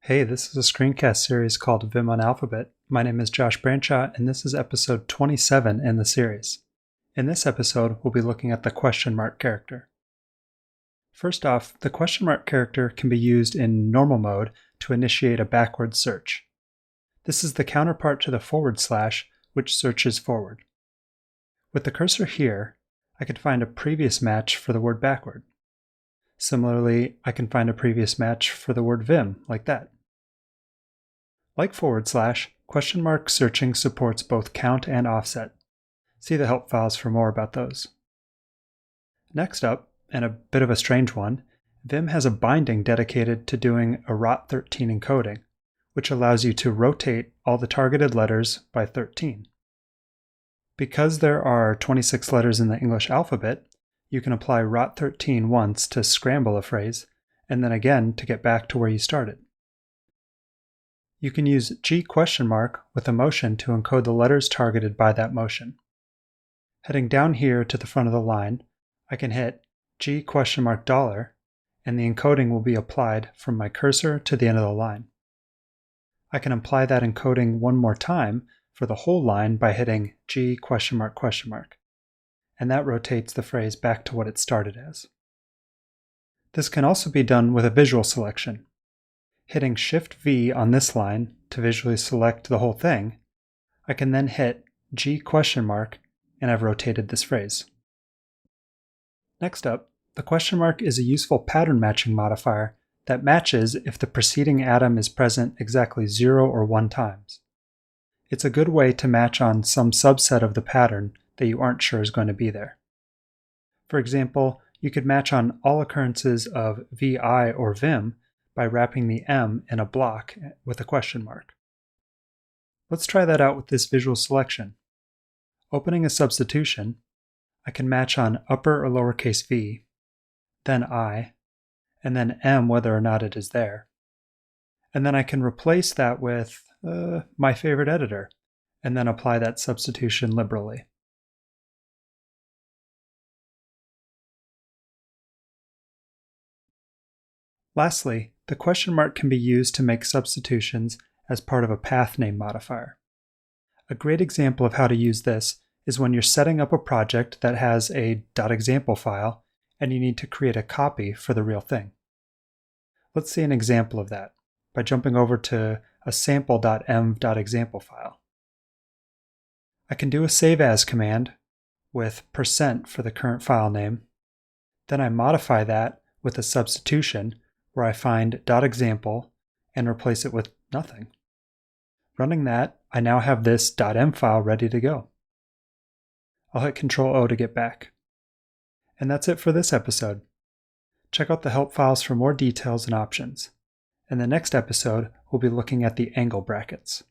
Hey, this is a screencast series called Vim Un-Alphabet. My name is Josh Branchaw, and this is episode 27 in the series. In this episode, we'll be looking at the question mark character. First off, the question mark character can be used in normal mode to initiate a backward search. This is the counterpart to the /, which searches forward. With the cursor here, I can find a previous match for the word backward. Similarly, I can find a previous match for the word Vim, like that. Like /, question mark searching supports both count and offset. See the help files for more about those. Next up, and a bit of a strange one, Vim has a binding dedicated to doing a rot13 encoding, which allows you to rotate all the targeted letters by 13. Because there are 26 letters in the English alphabet, you can apply rot13 once to scramble a phrase, and then again to get back to where you started. You can use G question mark with a motion to encode the letters targeted by that motion. Heading down here to the front of the line, I can hit G question mark $, and the encoding will be applied from my cursor to the end of the line. I can apply that encoding one more time for the whole line by hitting G question mark, and that rotates the phrase back to what it started as. This can also be done with a visual selection. Hitting Shift-V on this line to visually select the whole thing, I can then hit G question mark, and I've rotated this phrase. Next up, the question mark is a useful pattern matching modifier that matches if the preceding atom is present exactly 0 or 1 times. It's a good way to match on some subset of the pattern that you aren't sure is going to be there. For example, you could match on all occurrences of VI or Vim by wrapping the M in a block with a question mark. Let's try that out with this visual selection. Opening a substitution, I can match on upper or lowercase v, then I, and then M whether or not it is there. And then I can replace that with my favorite editor, and then apply that substitution liberally. Lastly, the question mark can be used to make substitutions as part of a pathname modifier. A great example of how to use this is when you're setting up a project that has a .example file and you need to create a copy for the real thing. Let's see an example of that by jumping over to a sample.m.example file. I can do a save as command with % for the current file name. Then I modify that with a substitution where I find .example and replace it with nothing. Running that, I now have this .m file ready to go. I'll hit Ctrl-O to get back. And that's it for this episode. Check out the help files for more details and options. In the next episode, we'll be looking at the angle brackets.